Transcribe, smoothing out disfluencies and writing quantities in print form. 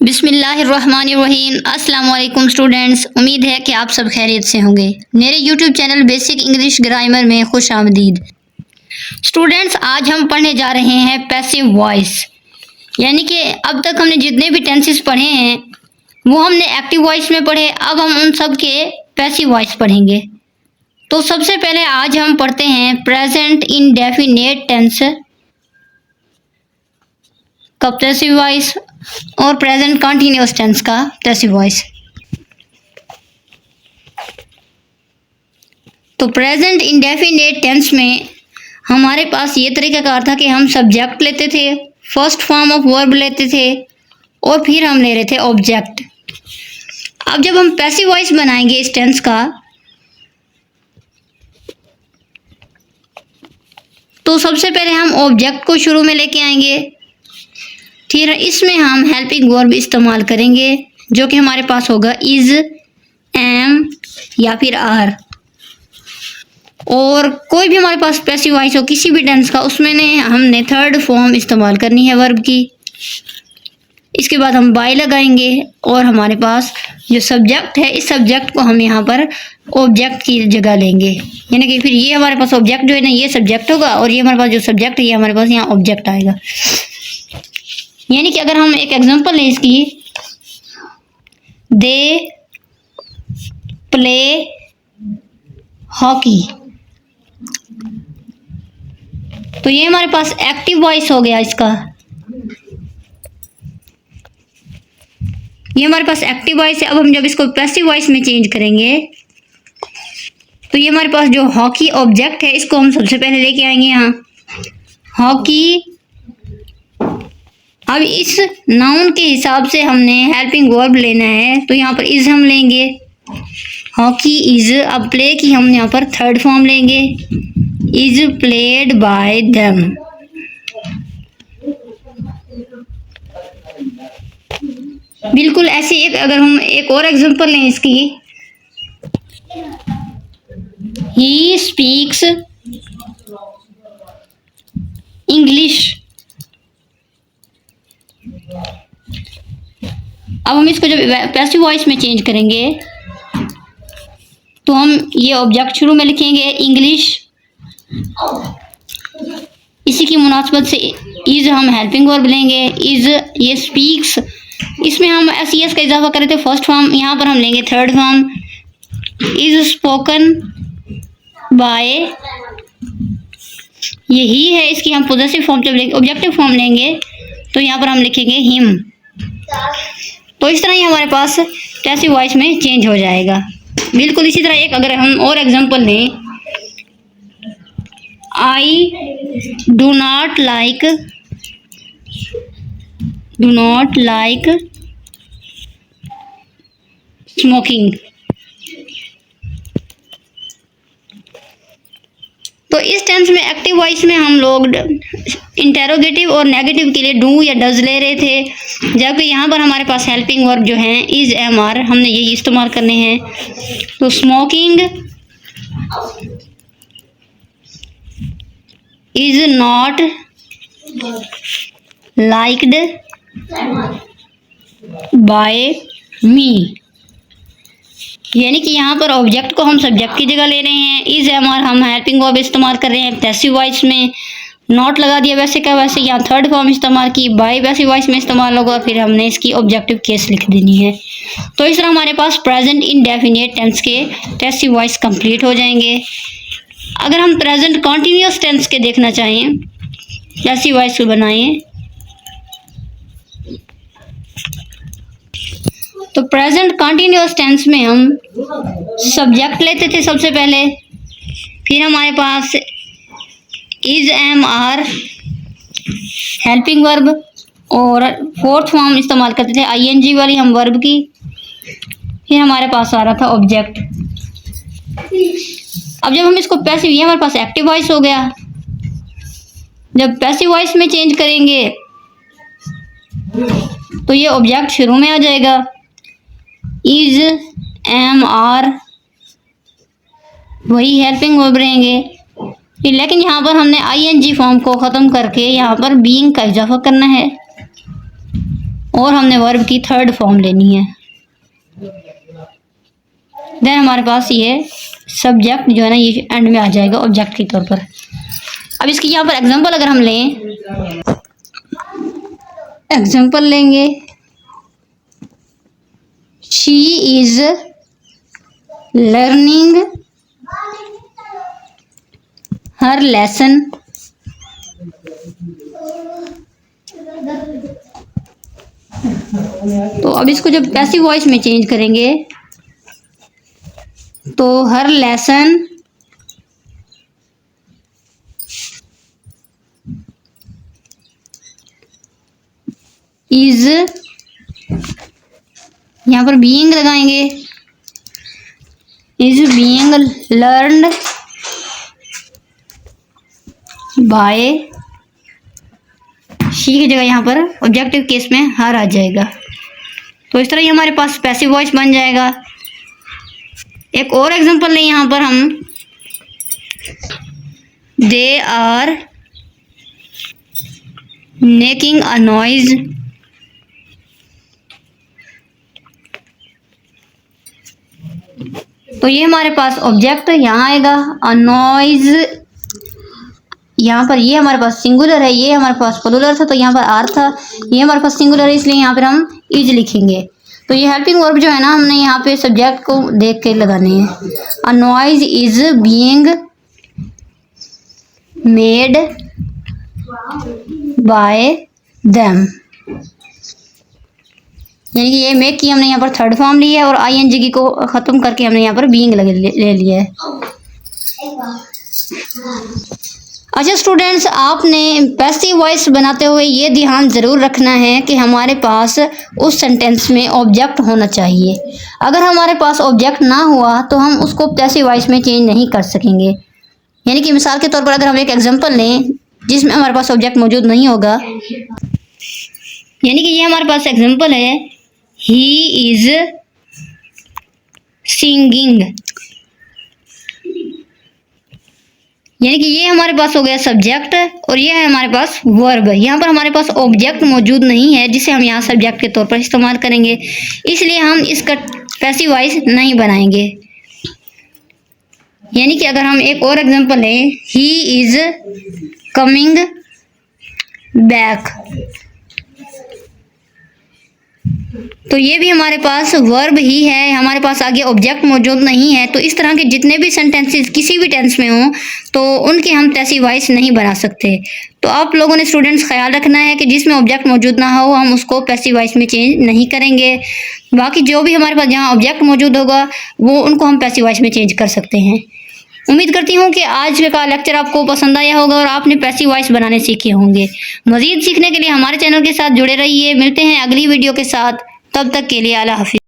बिस्मिल्लाहिर्रहमानिर्रहीम। अस्सलाम वालेकुम स्टूडेंट्स, उम्मीद है कि आप सब खैरियत से होंगे। मेरे YouTube channel basic English grammar में खुश आमदीद। स्टूडेंट्स, आज हम पढ़ने जा रहे हैं पैसिव वॉइस, यानी कि अब तक हमने जितने भी टेंसेस पढ़े हैं वो हमने एक्टिव वॉइस में पढ़े। अब हम उन सब के पैसिव वॉइस पढ़ेंगे। तो सबसे पहले आज हम पढ़ते हैं प्रेजेंट इंडेफिनिट टेंस का पैसिव वॉइस और प्रेजेंट कंटिन्यूअस टेंस का पैसिव वॉइस। तो प्रेजेंट इंडेफिनिट टेंस में हमारे पास ये तरीकाकार था कि हम सब्जेक्ट लेते थे, फर्स्ट फॉर्म ऑफ वर्ब लेते थे और फिर हम ले रहे थे ऑब्जेक्ट। अब जब हम पैसिव वॉइस बनाएंगे इस टेंस का, तो सबसे पहले हम ऑब्जेक्ट को शुरू में लेके आएंगे, फिर इसमें हम हेल्पिंग वर्ब इस्तेमाल करेंगे जो कि हमारे पास होगा इज, एम या फिर आर। और कोई भी हमारे पास पैसिव वॉइस हो किसी भी टेंस का, उसमें हमने थर्ड फॉर्म इस्तेमाल करनी है वर्ब की। इसके बाद हम बाय लगाएंगे और हमारे पास जो सब्जेक्ट है, इस सब्जेक्ट को हम यहाँ पर ऑब्जेक्ट की जगह लेंगे, यानी कि फिर ये हमारे पास ऑब्जेक्ट जो है ना, ये सब्जेक्ट होगा और ये हमारे पास जो सब्जेक्ट है ये हमारे पास यहाँ ऑब्जेक्ट आएगा। यानी कि अगर हम एक एग्जांपल लें इसकी, दे प्ले हॉकी, तो ये हमारे पास एक्टिव वॉइस हो गया इसका। ये हमारे पास एक्टिव वॉइस है। अब हम जब इसको पैसिव वॉइस में चेंज करेंगे तो ये हमारे पास जो हॉकी ऑब्जेक्ट है इसको हम सबसे पहले लेके आएंगे यहाँ हॉकी। अब इस नाउन के हिसाब से हमने हेल्पिंग वर्ब लेना है, तो यहाँ पर इज हम लेंगे, हॉकी इज। अब प्ले की हम यहाँ पर थर्ड फॉर्म लेंगे, इज प्लेड बाय देम। बिल्कुल ऐसे एक अगर हम एक और एग्जांपल लें इसकी, ही स्पीक्स इंग्लिश। अब हम इसको जब पैसिव वॉइस में चेंज करेंगे तो हम ये ऑब्जेक्ट शुरू में लिखेंगे इंग्लिश, इसी की मुनासबत से इज हम हेल्पिंग वर्ब लेंगे, इज ये स्पीक्स, इसमें हम एस ई एस का इजाफा कर रहे थे फर्स्ट फॉर्म, यहाँ पर हम लेंगे third form, is spoken by, यही है इसकी हम पोजेसिव फॉर्म जब लेंगे, ऑब्जेक्टिव फॉर्म लेंगे तो यहाँ पर हम लिखेंगे हिम। तो इस तरह ही हमारे पास पैसिव वॉइस में चेंज हो जाएगा। बिल्कुल इसी तरह एक अगर हम और एग्जांपल लें, I do not like smoking. तो इस टेंस में एक्टिव वॉइस में हम लोग इंटेरोगेटिव और नेगेटिव के लिए डू या डज ले रहे थे, जबकि यहाँ पर हमारे पास हेल्पिंग वर्ब जो हैं इज, एम, आर, हमने यही इस्तेमाल करने हैं। तो smoking is not liked by me, यानी कि यहाँ पर ऑब्जेक्ट को हम सब्जेक्ट की जगह ले रहे हैं, इज, एम, आर हम हेल्पिंग वर्ब इस्तेमाल कर रहे हैं पैसिव वॉइस में, नॉट लगा दिया वैसे का वैसे, यहाँ थर्ड फॉर्म इस्तेमाल की, बाय पैसिव वॉइस में इस्तेमाल होगा, फिर हमने इसकी ऑब्जेक्टिव केस लिख देनी है। तो इस तरह हमारे पास प्रेजेंट इंडेफिनिट टेंस के पैसिव वॉइस कंप्लीट हो जाएंगे। अगर हम प्रेजेंट कॉन्टिन्यूअस टेंस के देखना चाहें पैसिव वॉइस को बनाएं, तो प्रेजेंट कंटिन्यूअस टेंस में हम सब्जेक्ट लेते थे सबसे पहले, फिर हमारे पास is, am, are helping verb और फोर्थ फॉर्म इस्तेमाल करते थे आईएनजी वाली हम वर्ब की, फिर हमारे पास आ रहा था ऑब्जेक्ट। अब जब हम इसको पैसिव, ये हमारे पास एक्टिव वॉइस हो गया। जब पैसिव वॉइस में चेंज करेंगे तो ये ऑब्जेक्ट शुरू में आ जाएगा, इज, एम, आर वही हेल्पिंग वर्ब रहेंगे, लेकिन यहाँ पर हमने आईएनजी फॉर्म को ख़त्म करके यहाँ पर बीइंग का इजाफा करना है और हमने वर्ब की थर्ड फॉर्म लेनी है। देन हमारे पास ये सब्जेक्ट जो है ना ये एंड में आ जाएगा ऑब्जेक्ट के तौर पर। अब इसकी यहाँ पर एग्जांपल अगर हम लें, एग्जांपल लेंगे, she is learning her lesson. तो अब इसको जब पैसिव वॉइस में चेंज करेंगे तो हर लेसन इज, यहाँ पर बीइंग लगाएंगे, is being learned by, she की जगह यहाँ पर ऑब्जेक्टिव केस में हर आ जाएगा। तो इस तरह ही हमारे पास पैसिव वॉइस बन जाएगा। एक और एग्जांपल लें यहाँ पर हम, they are making a noise, तो ये हमारे पास ऑब्जेक्ट यहाँ आएगा, अ नॉइज, यहाँ पर ये हमारे पास सिंगुलर है, ये हमारे पास प्लूरल था तो यहाँ पर आर था, ये हमारे पास सिंगुलर है इसलिए यहाँ पर हम इज लिखेंगे। तो ये हेल्पिंग वर्ब जो है ना हमने यहाँ पे सब्जेक्ट को देख के लगाने हैं। A noise is being made by them, यानी कि ये मेक की हमने यहाँ पर थर्ड फॉर्म ली है और आईएनजी को ख़त्म करके हमने यहाँ पर बीइंग ले लिया है। अच्छा स्टूडेंट्स, आपने पैसिव वॉइस बनाते हुए ये ध्यान ज़रूर रखना है कि हमारे पास उस सेंटेंस में ऑब्जेक्ट होना चाहिए। अगर हमारे पास ऑब्जेक्ट ना हुआ तो हम उसको पैसिव वॉइस में चेंज नहीं कर सकेंगे। यानी कि मिसाल के तौर पर अगर हम एक एग्जांपल लें जिसमें हमारे पास ऑब्जेक्ट मौजूद नहीं होगा, यानी कि ये हमारे पास एग्जांपल है, ही इज़ सिंगिंग, यानी कि ये हमारे पास हो गया सब्जेक्ट और ये है हमारे पास वर्ब। यहाँ पर हमारे पास ऑब्जेक्ट मौजूद नहीं है जिसे हम यहाँ सब्जेक्ट के तौर पर इस्तेमाल करेंगे, इसलिए हम इसका पैसिव वॉइस नहीं बनाएंगे। यानी कि अगर हम एक और एग्जांपल लें, ही इज़ कमिंग बैक, तो ये भी हमारे पास वर्ब ही है, हमारे पास आगे ऑब्जेक्ट मौजूद नहीं है। तो इस तरह के जितने भी सेंटेंसेस किसी भी टेंस में हों तो उनके हम पैसिव वॉइस नहीं बना सकते। तो आप लोगों ने स्टूडेंट्स ख्याल रखना है कि जिसमें ऑब्जेक्ट मौजूद ना हो हम उसको पैसिव वॉइस में चेंज नहीं करेंगे। बाकी जो भी हमारे पास जहाँ ऑब्जेक्ट मौजूद होगा वो उनको हम पैसिव वॉइस में चेंज कर सकते हैं। उम्मीद करती हूँ कि आज का लेक्चर आपको पसंद आया होगा और आपने पैसिव वॉइस बनाने सीखे होंगे। मज़ीद सीखने के लिए हमारे चैनल के साथ जुड़े रहिए। मिलते हैं अगली वीडियो के साथ, तब तक के लिए अल्लाह हाफ़िज़।